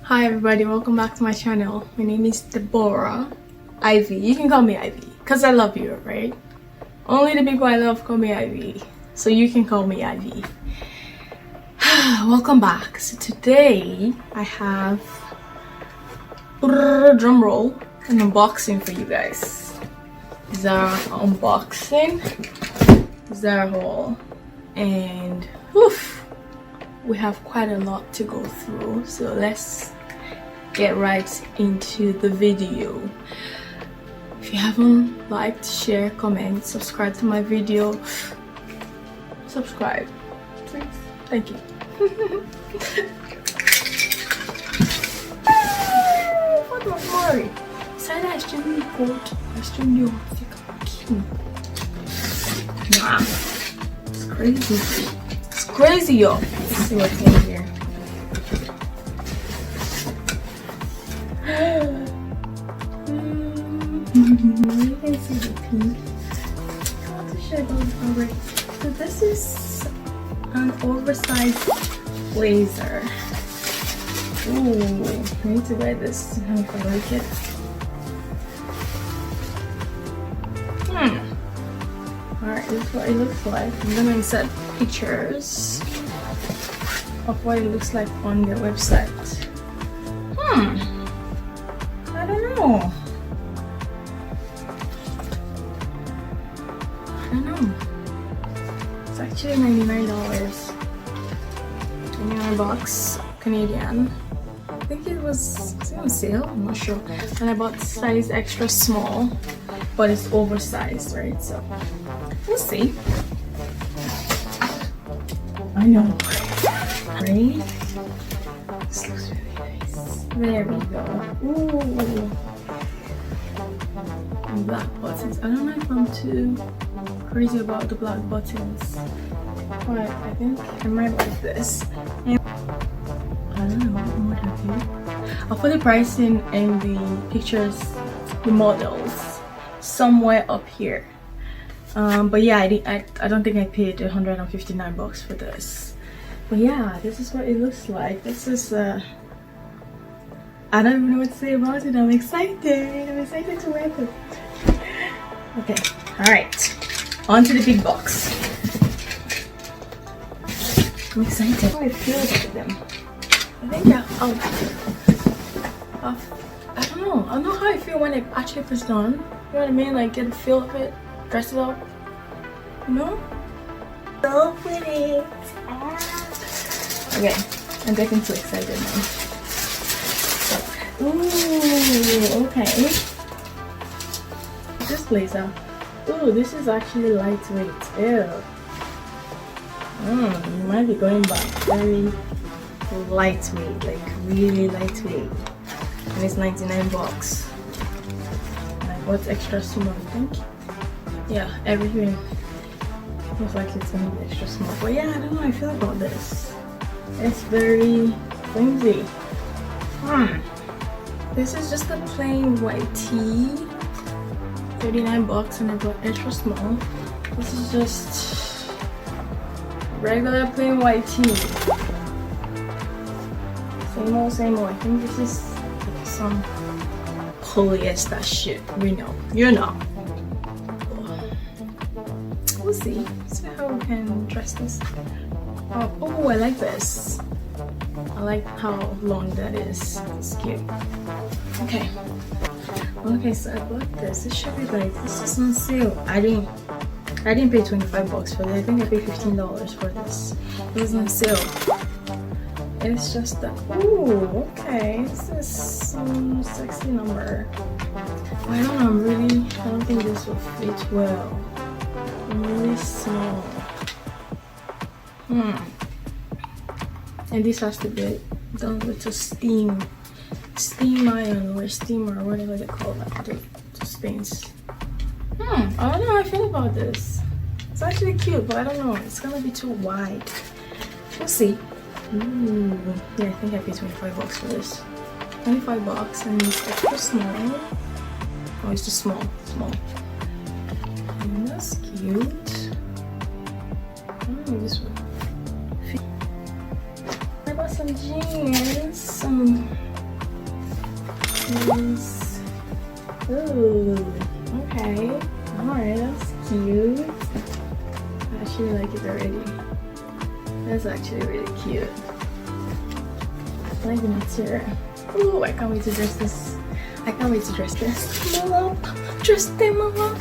Hi everybody, welcome back to my channel. My name is Deborah Ivy. You can call me Ivy because I love you, right? Only the people I love call me Ivy, so you can call me Ivy. Welcome back. So today I have drum roll, an unboxing for you guys. Zara unboxing, Zara haul, and we have quite a lot to go through, so let's get right into the video. If you haven't liked, share, comment, subscribe to my video, subscribe please, thank you. What was worry? Said I should be good. I should be nah, it's crazy. It's crazy, yo. Let's see what's in here. You can see the pink. I want to show you the fabric. So this is an oversized blazer. Ooh, I need to wear this to know if I like it. Alright, this is what it looks like. I'm gonna insert pictures of what it looks like on their website. I don't know. It's actually $99. $99 Canadian. I think it was on sale, I'm not sure. And I bought size extra small, but it's oversized, right? So we'll see. I know, right? This looks really nice. There we go. Ooh, and black buttons. I don't know if I'm too crazy about the black buttons, but I think I might like this. And I don't know what have you. I'll put the pricing and the pictures, the models, somewhere up here. But yeah, I don't think I paid $159 for this. But yeah, this is what it looks like. This is I don't even know what to say about it. I'm excited. I'm excited to wear it. Okay, all right. On to the big box. I'm excited. How I feel about them. I think I don't know. I don't know how I feel when it actually puts it on. You know what I mean? Like get the feel of it, dress it up. You know? So pretty. Okay, I'm getting too excited now. Ooh, okay. This blazer. Ooh, this is actually lightweight. Ew. You might be going back. Very lightweight, like really lightweight. And it's $99. Like what's extra small, I think? Yeah, everything looks like it's gonna be extra small. But yeah, I don't know how I feel about this. It's very flimsy. This is just a plain white tee. $39 and I got extra small. This is just regular plain white tee. Same old, same old. I think this is some polyester shit. We know. You know. We'll see. See how we can dress this. Oh, I like this. I like how long that is. It's cute. Okay. Okay, so I bought this. It should be like this is on sale. I didn't pay $25 for this. I think I paid $15 for this. It was on sale. It's just that. Ooh, okay. This is some sexy number. I don't know. I don't think this will fit well. I'm really small. And this has to be done with a steam iron or steamer or whatever they call that, the stains. I don't know how I feel about this. It's actually cute, but I don't know. It's gonna be too wide. We'll see. Ooh, yeah, I think I paid $25 for this. $25 and it's extra small. Oh, it's just small. And that's cute. This one. I bought some jeans, some Yes. Ooh, okay. Alright, that's cute. I actually like it already. That's actually really cute. I like the material. Ooh, I can't wait to dress this. I can't wait to dress this. Mama, dress them, mama.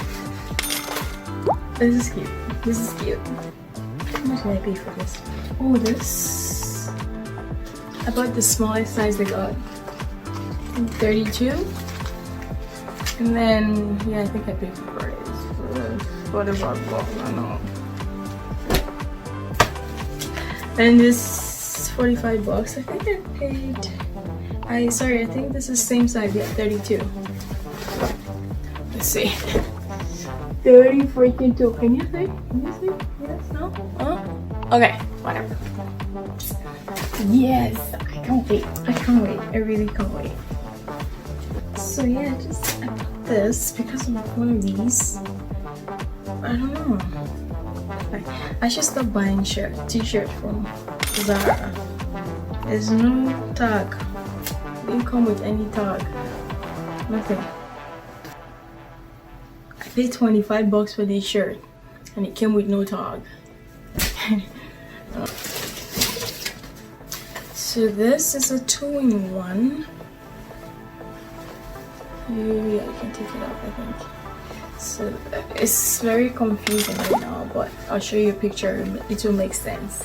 This is cute. This is cute. How much did I pay for this? Oh, this. I bought the smallest size they got. 32. And then, yeah, I think I paid for it. For the vlog, I know. And this 45 bucks. I think I paid. I think this is same size. Yeah, 32. Let's see. 30 freaking 2. Can you see? Can you see? Yes, no? Oh? Okay, whatever. Yes, I can't wait. I can't wait. I really can't wait. So yeah, I bought this because of one of these. I don't know. I should stop buying t-shirt from Zara. There's no tag. It didn't come with any tag. Nothing. I paid 25 bucks for this shirt and it came with no tag. So this is a 2-in-1. Yeah, you can take it off, I think. So it's very confusing right now, but I'll show you a picture. It will make sense.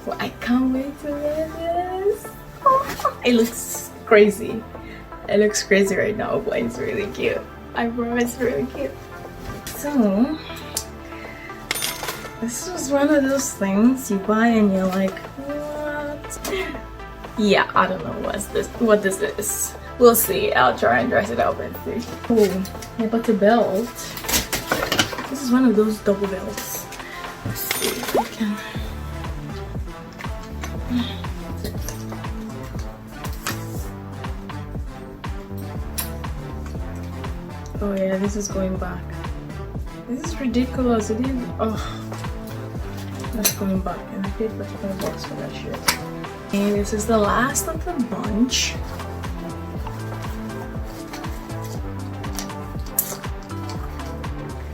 Well, I can't wait to wear this. Oh, it looks crazy. It looks crazy right now, but it's really cute. I promise, it's really cute. So this is one of those things you buy and you're like, what? Yeah, I don't know what this is. We'll see. I'll try and dress it up and see. Oh, I bought a belt. This is one of those double belts. Let's see if I can. Oh yeah, this is going back. This is ridiculous. It is. Oh, that's going back. And I paid 45 bucks for that shirt. And this is the last of the bunch.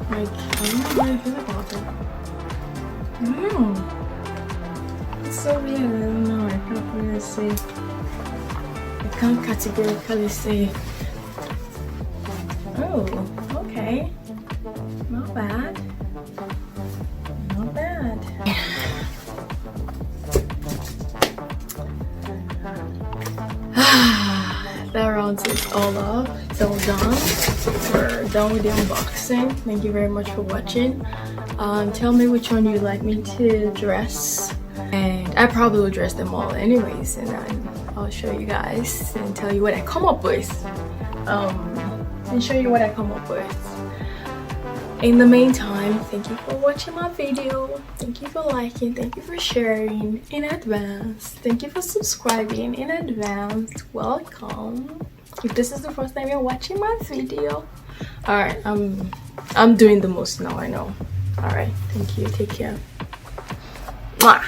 Like, I don't know how I feel about it. I don't know. It's so weird. I don't know. I can't really say. I can't categorically say. Oh, okay. Not bad. Not bad. That rounds it all up. It's all done. We're done with the unboxing. Thank you very much for watching. Tell me which one you'd like me to dress. And I probably will dress them all anyways. And then I'll show you guys and tell you what I come up with. And show you what I come up with. In the meantime, thank you for watching my video. Thank you for liking. Thank you for sharing in advance. Thank you for subscribing in advance. Welcome. If this is the first time you're watching my video, alright, I'm doing the most now, I know. Alright, thank you. Take care. Mwah.